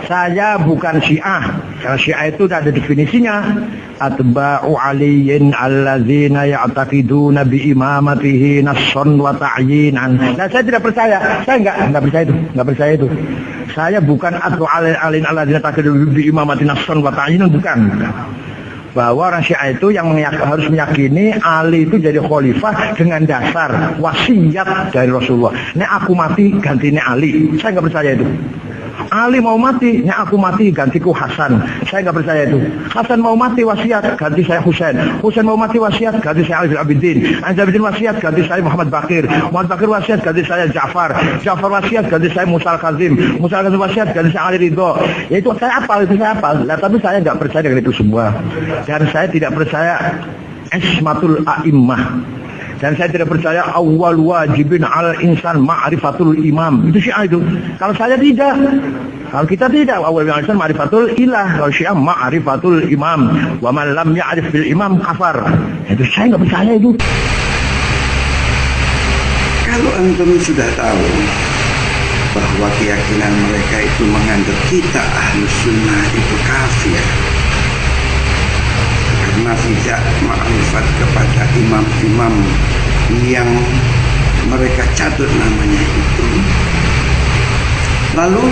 Saya bukan Syiah. Karena Syiah itu ada definisinya. Atba'u aliyin allazina ya'taqiduna bi imamatihi nasson wa ta'yinan. Nah, saya tidak percaya. Saya enggak percaya itu. Enggak percaya itu. Saya bukan atba'u aliyin allazina ya'taqiduna bi imamati nasson wa ta'yinan, bukan. Bahwa orang Syiah itu yang harus meyakini Ali itu jadi khalifah dengan dasar wasiat dari Rasulullah. Nek aku mati gantinya Ali. Saya nggak percaya itu. Ali mau mati, nek aku mati gantiku Hasan. Saya nggak percaya itu. Hasan mau mati wasiat ganti saya Husain. Husain mau mati wasiat ganti saya Ali bin Abidin. Ali bin Abidin wasiat ganti saya Muhammad Bakir. Muhammad Bakir wasiat ganti saya Ja'far. Ja'far wasiat ganti saya Musa al-Kazim. Musa al-Kazim wasiat ganti saya Ali Ridho. Ya itu saya apal, itu saya apal. Nah, tapi saya nggak percaya dengan itu semua. Dan saya tidak percaya ismatul a'immah. Dan saya tidak percaya awal wajibin al insan ma'rifatul imam. Itu Syiah itu. Kalau saya tidak. Kalau kita tidak, awal wajibin al insan ma'rifatul ilah. Kalau Syiah ma'rifatul imam. Wa man lam ya'rif bil imam kafar. Itu saya nggak percaya itu. Kalau antum sudah tahu bahwa keyakinan mereka itu menganggap kita Ahlus Sunnah itu kafir karena tidak ma'rifat kepada imam-imam yang mereka catat namanya itu, lalu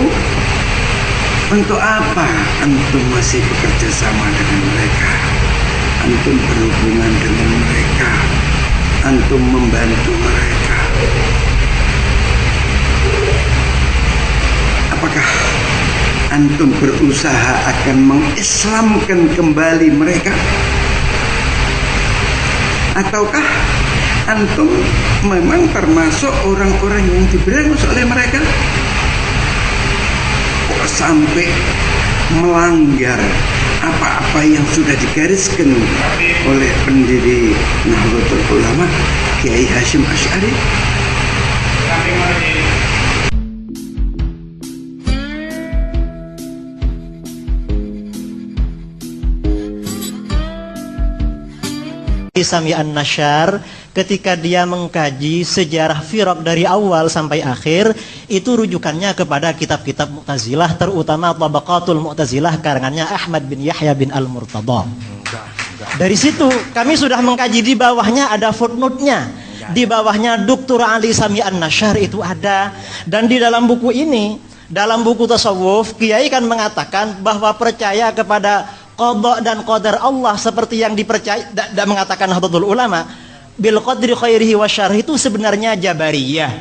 untuk apa antum masih bekerja sama dengan mereka? Antum berhubungan dengan mereka, antum membantu mereka. Apakah antum berusaha akan mengislamkan kembali mereka? Ataukah antum memang termasuk orang-orang yang diberangus oleh mereka? Kok sampai melanggar apa-apa yang sudah digariskan oleh pendiri Nahdlatul Ulama Kiai Hasyim Asy'ari? Sami An-Nasyar ketika dia mengkaji sejarah firaq dari awal sampai akhir, itu rujukannya kepada kitab-kitab Mu'tazilah, terutama Tabaqatul Mu'tazilah karangannya Ahmad bin Yahya bin Al-Murtada. Dari situ kami sudah mengkaji, di bawahnya ada footnote-nya. Di bawahnya Dr. Ali Sami An-Nasyar itu ada. Dan di dalam buku ini, dalam buku tasawuf, Kiai kan mengatakan bahwa percaya kepada qada dan qadar Allah seperti yang dipercaya dan mengatakan Nahdlatul Ulama bil qadri khairihi wa syarrihi itu sebenarnya Jabariyah.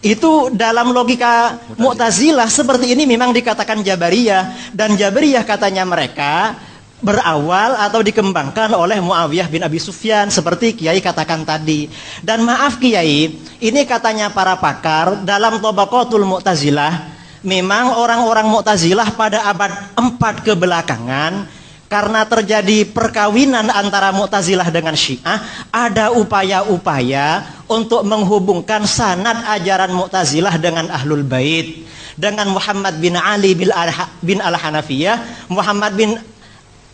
Itu dalam logika Mu'tazilah seperti ini memang dikatakan Jabariyah, dan Jabariyah katanya mereka berawal atau dikembangkan oleh Muawiyah bin Abi Sufyan seperti Kiai katakan tadi. Dan maaf Kiai, ini katanya para pakar dalam Tabaqatul Mu'tazilah, memang orang-orang Mu'tazilah pada abad 4 kebelakangan, karena terjadi perkawinan antara Mu'tazilah dengan Syiah, ada upaya-upaya untuk menghubungkan sanad ajaran Mu'tazilah dengan Ahlul Bait, dengan Muhammad bin Ali bin Al-Hanafiyah. Muhammad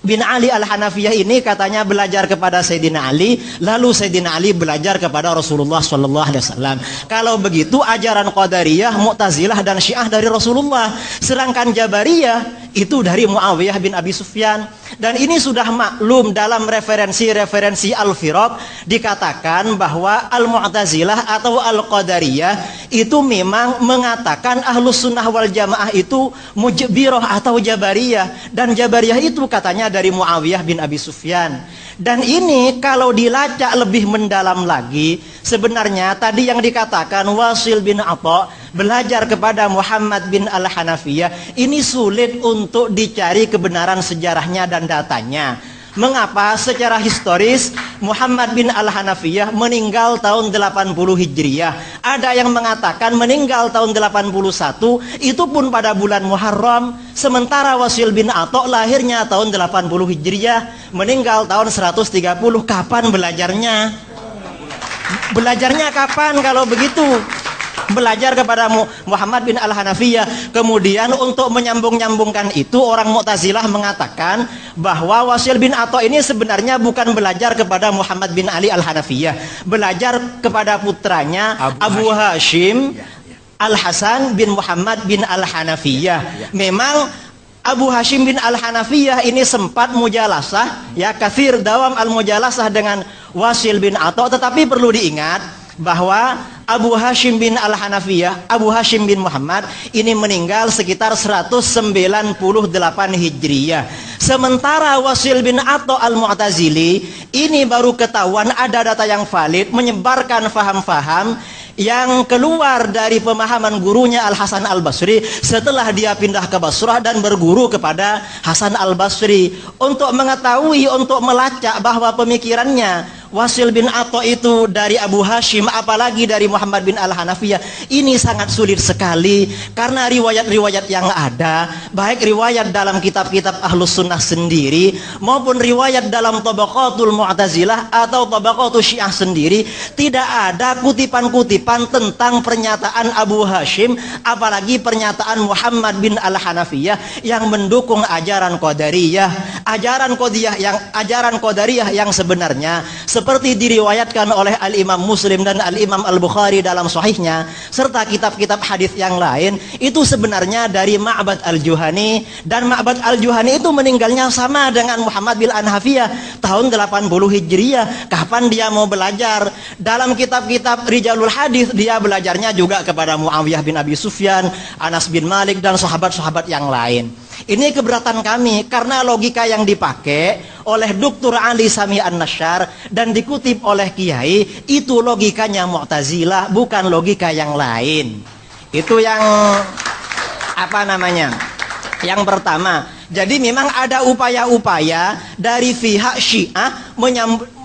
bin Ali Al-Hanafiyah ini katanya belajar kepada Sayyidina Ali, lalu Sayyidina Ali belajar kepada Rasulullah SAW. Kalau begitu ajaran Qadariyah, Mu'tazilah dan Syiah dari Rasulullah, sedangkan Jabariyah itu dari Muawiyah bin Abi Sufyan. Dan ini sudah maklum dalam referensi-referensi Al-Firaq, dikatakan bahwa Al-Mu'tazilah atau Al-Qadariyah itu memang mengatakan Ahlus Sunnah wal Jamaah itu Mujbirah atau Jabariyah, dan Jabariyah itu katanya dari Muawiyah bin Abi Sufyan. Dan ini kalau dilacak lebih mendalam lagi, sebenarnya tadi yang dikatakan Wasil bin Atha belajar kepada Muhammad bin Al-Hanafiyah, ini sulit untuk dicari kebenaran sejarahnya dan datanya. Mengapa? Secara historis Muhammad bin Al-Hanafiyah meninggal tahun 80 Hijriyah. Ada yang mengatakan meninggal tahun 81, itu pun pada bulan Muharram. Sementara Wasil bin Atha lahirnya tahun 80 Hijriyah, meninggal tahun 130. Kapan belajarnya? Belajarnya kapan kalau begitu? Belajar kepada Muhammad bin Al-Hanafiyah. Kemudian untuk menyambung-nyambungkan itu, orang Mu'tazilah mengatakan bahwa Wasil bin Atha ini sebenarnya bukan belajar kepada Muhammad bin Ali Al-Hanafiyah, belajar kepada putranya Abu Hashim Al-Hasan bin Muhammad bin Al-Hanafiyah. Memang Abu Hashim bin Al-Hanafiyah ini sempat mujalasah, ya, kathir dawam al-mujalasah dengan Wasil bin Atha, tetapi perlu diingat bahwa Abu Hashim bin Al-Hanafiyah, Abu Hashim bin Muhammad ini meninggal sekitar 198 Hijriyah. Sementara Wasil bin Atha Al-Mu'tazili ini baru ketahuan ada data yang valid menyebarkan faham-faham yang keluar dari pemahaman gurunya Al-Hasan Al-Basri setelah dia pindah ke Basrah dan berguru kepada Hasan Al-Basri, untuk mengetahui, untuk melacak bahwa pemikirannya Wasil bin Atha itu dari Abu Hashim, apalagi dari Muhammad bin Al-Hanafiyah, ini sangat sulit sekali karena riwayat-riwayat yang ada, baik riwayat dalam kitab-kitab Ahlus Sunnah sendiri maupun riwayat dalam Tabaqatul Mu'tazilah atau Tabaqatul Syiah sendiri, tidak ada kutipan-kutipan tentang pernyataan Abu Hashim, apalagi pernyataan Muhammad bin Al-Hanafiyah yang mendukung ajaran Qadariyah, ajaran Qadariyah yang sebenarnya seperti diriwayatkan oleh Al-Imam Muslim dan Al-Imam Al-Bukhari dalam sahihnya serta kitab-kitab hadis yang lain, itu sebenarnya dari Ma'bad Al-Juhani, dan Ma'bad Al-Juhani itu meninggalnya sama dengan Muhammad bin Al-Hanafiyah tahun 80 Hijriyah. Kapan dia mau belajar? Dalam kitab-kitab Rijalul Hadis dia belajarnya juga kepada Muawiyah bin Abi Sufyan, Anas bin Malik dan sahabat-sahabat yang lain. Ini keberatan kami karena logika yang dipakai oleh Dr. Ali Sami An-Nasyar dan dikutip oleh Kiai itu logikanya Mu'tazilah, bukan logika yang lain. Itu yang yang pertama. Jadi memang ada upaya-upaya dari pihak Syiah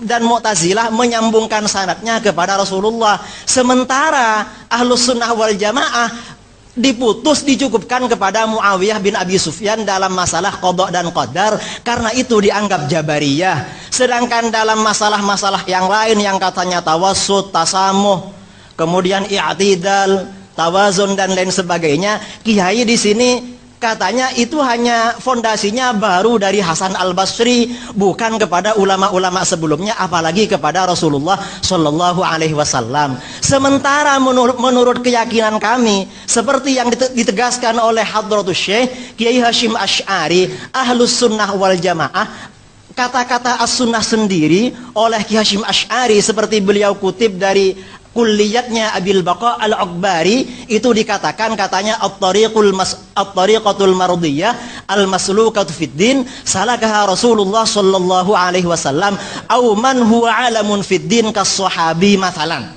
dan Mu'tazilah menyambungkan sanadnya kepada Rasulullah, sementara Ahlus Sunnah wal Jamaah dicukupkan kepada Muawiyah bin Abi Sufyan dalam masalah qada dan qadar, karena itu dianggap Jabariyah. Sedangkan dalam masalah-masalah yang lain yang katanya tawassut, tasamuh, kemudian i'tidal, tawazun dan lain sebagainya, Kiai di sini katanya itu hanya fondasinya baru dari Hasan Al-Basri, bukan kepada ulama-ulama sebelumnya, apalagi kepada Rasulullah Shallallahu Alaihi Wasallam. Sementara menurut keyakinan kami, seperti yang ditegaskan oleh Hadratus Syekh Kiai Hashim Asy'ari, Ahlus Sunnah wal Jamaah, kata-kata as-sunnah sendiri oleh Kiai Hashim Asy'ari seperti beliau kutip dari kulliyatnya Abil Baqa Al-Akbari, itu dikatakan katanya at-tariqatul mardiyah al-maslukatu fid din salakaha Rasulullah sallallahu alaihi wasallam au man huwa alamun fid din kas-sahabi mathalan.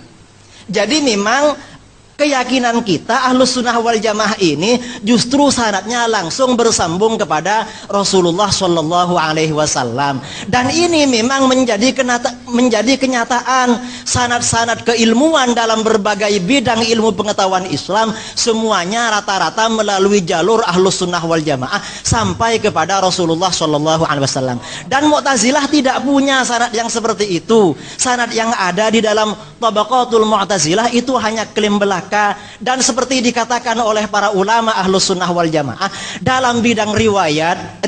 Jadi memang keyakinan kita Ahlus Sunnah wal Jamaah ini justru sanadnya langsung bersambung kepada Rasulullah Shallallahu Alaihi Wasallam, dan ini memang menjadi kenyataan. Sanad-sanad keilmuan dalam berbagai bidang ilmu pengetahuan Islam semuanya rata-rata melalui jalur Ahlus Sunnah wal Jamaah sampai kepada Rasulullah Shallallahu Alaihi Wasallam. Dan Mu'tazilah tidak punya sanad yang seperti itu. Sanad yang ada di dalam Tabaqatul Mu'tazilah itu hanya klaim belaka. Dan seperti dikatakan oleh para ulama Ahlus Sunnah wal Jamaah, dalam bidang riwayat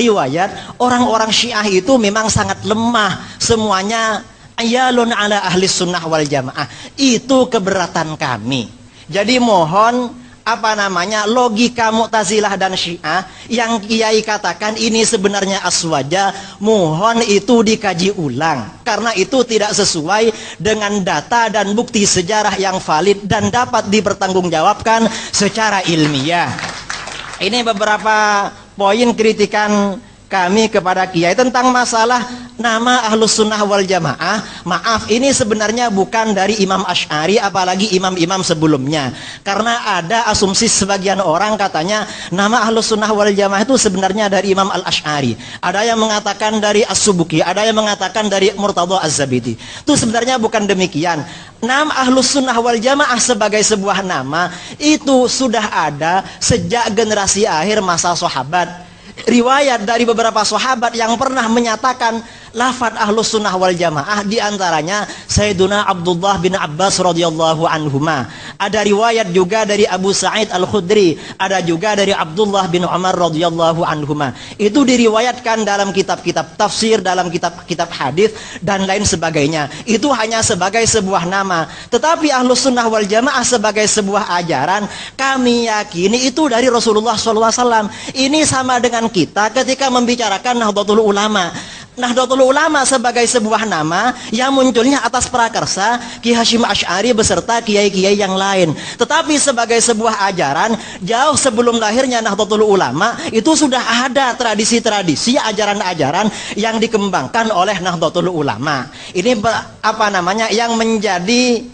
orang-orang Syiah itu memang sangat lemah. Semuanya ayalun ala ahli sunnah wal jamaah. Itu keberatan kami. Jadi mohon logika Mu'tazilah dan Syiah yang Kiai katakan ini sebenarnya aswaja, mohon itu dikaji ulang, karena itu tidak sesuai dengan data dan bukti sejarah yang valid dan dapat dipertanggungjawabkan secara ilmiah. Ini beberapa poin kritikan kami kepada Kiai tentang masalah nama Ahlus Sunnah wal Jamaah. Maaf, ini sebenarnya bukan dari Imam Asy'ari apalagi imam-imam sebelumnya, karena ada asumsi sebagian orang katanya nama Ahlus Sunnah wal Jamaah itu sebenarnya dari Imam Al-Asy'ari. Ada yang mengatakan dari As-Subuki, ada yang mengatakan dari Murtadha Az-Zabidi. Itu sebenarnya bukan demikian. Nama Ahlus Sunnah wal Jamaah sebagai sebuah nama itu sudah ada sejak generasi akhir masa sahabat. Riwayat dari beberapa sahabat yang pernah menyatakan lafadz Ahlus Sunnah wal Jamaah diantaranya Sayyiduna Abdullah bin Abbas radhiyallahu anhuma. Ada riwayat juga dari Abu Sa'id Al-Khudri, ada juga dari Abdullah bin Umar radhiyallahu anhuma. Itu diriwayatkan dalam kitab-kitab tafsir, dalam kitab-kitab hadis dan lain sebagainya. Itu hanya sebagai sebuah nama. Tetapi Ahlus Sunnah wal Jamaah sebagai sebuah ajaran, kami yakini itu dari Rasulullah SAW. Ini sama dengan kita ketika membicarakan Nahdlatul Ulama. Nahdlatul Ulama sebagai sebuah nama yang munculnya atas prakarsa Ki Hasyim Asy'ari beserta kiai-kiai yang lain. Tetapi sebagai sebuah ajaran, jauh sebelum lahirnya Nahdlatul Ulama, itu sudah ada tradisi-tradisi, ajaran-ajaran yang dikembangkan oleh Nahdlatul Ulama. Ini yang menjadi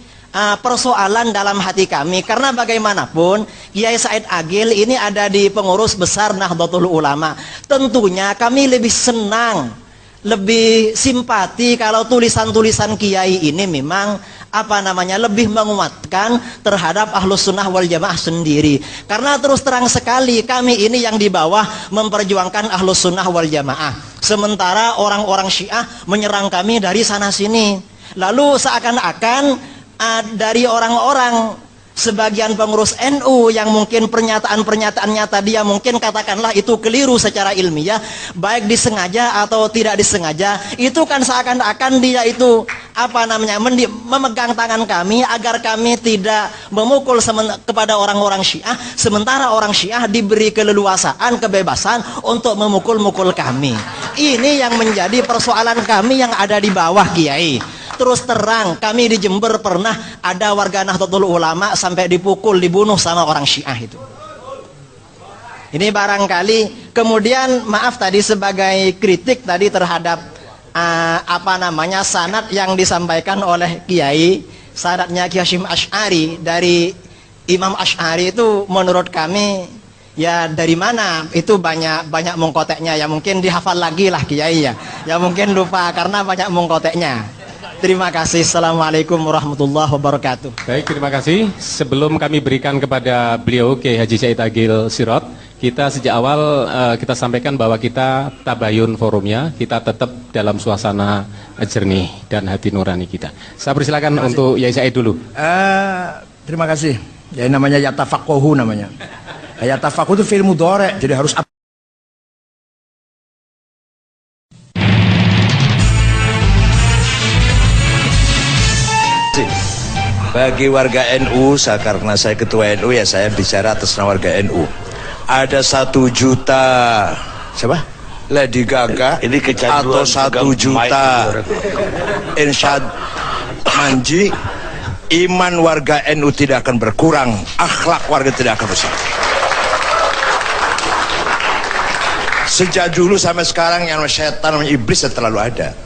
persoalan dalam hati kami, karena bagaimanapun Kiai Said Agil ini ada di pengurus besar Nahdlatul Ulama. Tentunya kami lebih senang, lebih simpati kalau tulisan-tulisan Kiai ini memang lebih menguatkan terhadap Ahlus Sunnah wal Jamaah sendiri. Karena terus terang sekali kami ini yang di bawah memperjuangkan Ahlus Sunnah wal Jamaah, sementara orang-orang Syiah menyerang kami dari sana sini. Lalu seakan-akan dari orang-orang sebagian pengurus NU yang mungkin pernyataan-pernyataannya tadi yang mungkin katakanlah itu keliru secara ilmiah, baik disengaja atau tidak disengaja, itu kan seakan-akan dia itu memegang tangan kami agar kami tidak memukul kepada orang-orang Syiah, sementara orang Syiah diberi keleluasaan, kebebasan untuk memukul-mukul kami. Ini yang menjadi persoalan kami yang ada di bawah, Kiai. Terus terang, kami di Jember pernah ada warga Nahdlatul Ulama sampai dipukul, dibunuh sama orang Syiah itu. Ini barangkali kemudian maaf tadi sebagai kritik tadi terhadap sanad yang disampaikan oleh Kiai, sanadnya Ki Hasyim Asy'ari dari Imam Asy'ari itu menurut kami ya dari mana itu banyak mengkoteknya, ya mungkin dihafal lagi lah Kiai ya mungkin lupa karena banyak mengkoteknya. Terima kasih. Assalamualaikum warahmatullahi wabarakatuh. Baik, terima kasih. Sebelum kami berikan kepada beliau Kiai Haji Said Agil Sirot, kita sejak awal kita sampaikan bahwa kita tabayun forumnya, kita tetap dalam suasana jernih dan hati nurani kita. Saya persilakan untuk Yai Said dulu. Terima kasih. Ya namanya yatafaqahu namanya. Yatafaqahu itu fi'il mudhari', jadi harus bagi warga NU, karena saya ketua NU ya saya bicara atas nama warga NU. Ada 1 juta siapa? Lady Gaga ini atau 1 juta Insyad Manji, iman warga NU tidak akan berkurang, akhlak warga tidak akan besar. Sejak dulu sampai sekarang yang setan, iblis terlalu ada.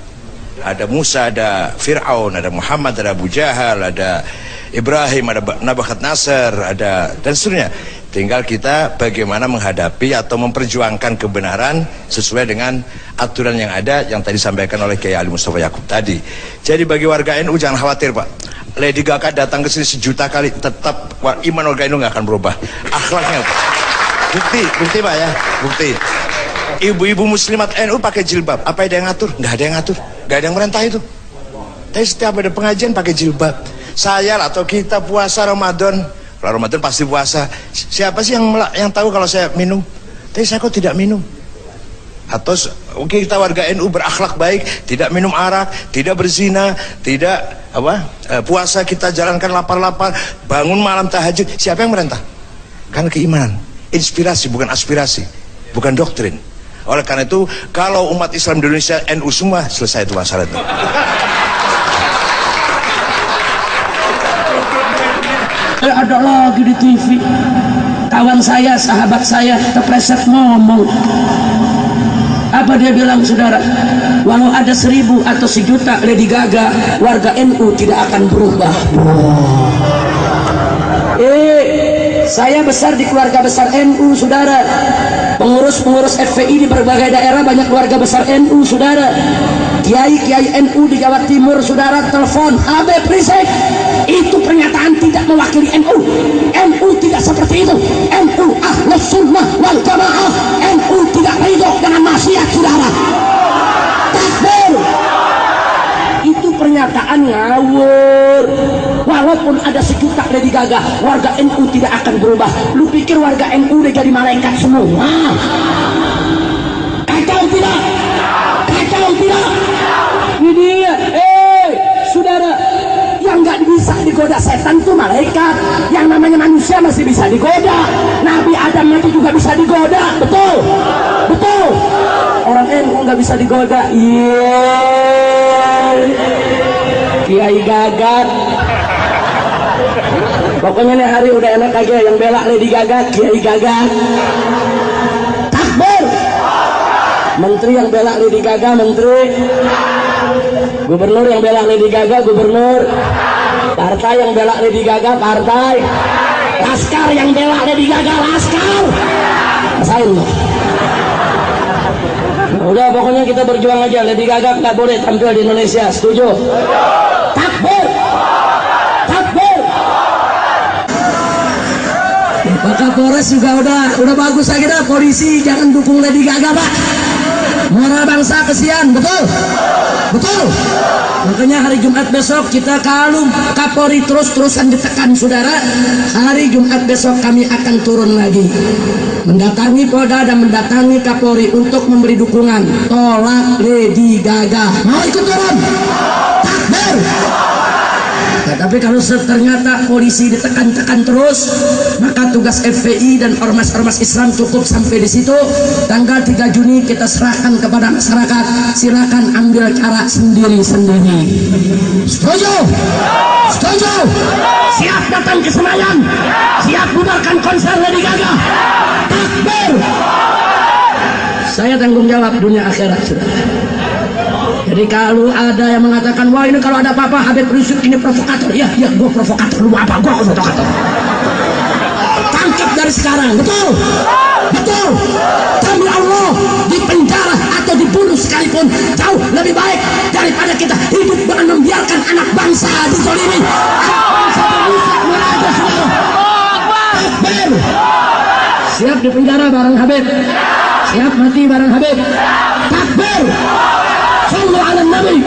Ada Musa, ada Fir'aun, ada Muhammad, ada Abu Jahal, ada Ibrahim, ada Nabukadnezar, ada dan seterusnya. Tinggal kita bagaimana menghadapi atau memperjuangkan kebenaran sesuai dengan aturan yang ada yang tadi disampaikan oleh Kiai Ali Mustafa Yakub tadi. Jadi bagi warga NU jangan khawatir Pak. Lady Gaga datang ke sini 1 juta kali, tetap iman warga NU nggak akan berubah. Akhlaknya bukti Pak ya, bukti. Ibu-ibu muslimat NU pakai jilbab, apa ada yang ngatur? Nggak ada yang ngatur, nggak ada yang merintah itu. Tapi setiap ada pengajian pakai jilbab. Saya atau kita puasa Ramadan, kalau Ramadan pasti puasa. Siapa sih yang tahu kalau saya minum? Tapi saya kok tidak minum. Atau kita warga NU berakhlak baik, tidak minum arak, tidak berzina, tidak puasa kita jalankan lapar-lapar, bangun malam tahajud. Siapa yang merintah? Kan keimanan, inspirasi bukan aspirasi, bukan doktrin. Oleh karena itu, kalau umat Islam di Indonesia NU semua, selesai itu masalah itu. Ada lagi di TV, kawan saya, sahabat saya, kepreset ngomong. Apa dia bilang, saudara? Walau ada 1000 atau 1 juta Lady Gaga, warga NU tidak akan berubah. Saya besar di keluarga besar NU, saudara. Pengurus-pengurus FPI di berbagai daerah banyak keluarga besar NU, saudara. Kiai-kiai NU di Jawa Timur, saudara, telepon Habib Rizik. Itu pernyataan tidak mewakili NU. NU tidak seperti itu. NU Ahlus Sunnah wal Jamaah. NU tidak ridho dengan maksiat, saudara. Takbir. Gaga, warga NU tidak akan berubah. Lu pikir warga NU udah jadi malaikat semua? Kacau tidak? Kacau tidak? Ini ya, saudara, yang nggak bisa digoda setan tuh malaikat. Yang namanya manusia masih bisa digoda. Nabi Adam itu juga bisa digoda, betul? Betul. Orang NU nggak bisa digoda. Kiai Gagat. Pokoknya nih hari udah enak aja yang bela Lady Gaga, Kiai Gagat. Takbir. Menteri yang bela Lady Gaga, menteri. Gubernur yang bela Lady Gaga, gubernur. Partai yang bela Lady Gaga, partai. Laskar yang bela Lady Gaga, laskar. Rasain loh. Udah pokoknya kita berjuang aja. Lady Gaga nggak boleh tampil di Indonesia. Setuju? Takbir. Takbir. Pak Kapolres juga udah bagus lagi dah. Polisi jangan dukung Lady Gaga, Pak. Moral bangsa kesian, betul? Betul. Makanya hari Jumat besok kita kalau Kapolri terus-terusan ditekan, saudara, hari Jumat besok kami akan turun lagi mendatangi Polda dan mendatangi Kapolri untuk memberi dukungan. Tolak Lady Gaga. Mau ikut turun? Takbir. Nah, tapi kalau ternyata polisi ditekan-tekan terus, maka tugas FPI dan ormas-ormas Islam cukup sampai di situ. Tanggal 3 Juni kita serahkan kepada masyarakat. Silakan ambil cara sendiri-sendiri. Setuju? Setuju? Siap datang ke Senayan? Siap bubarkan konser Lady Gaga? Takbir! Saya tanggung jawab dunia akhirat, saudara. Jadi kalau ada yang mengatakan, wah ini kalau ada apa-apa Habib Rizik ini provokator. Ya, gue provokator. Lu apa? Gue provokator. Tangkap dari sekarang, betul? Betul. Demi Allah, di penjara atau dibunuh sekalipun jauh lebih baik daripada kita hidup dengan membiarkan anak bangsa dizalimi. Anak bangsa berusaha meraja semua. Takbir. Siap di penjara bareng Habib. Siap mati bareng Habib. Takbir. Sallu ala Nabi.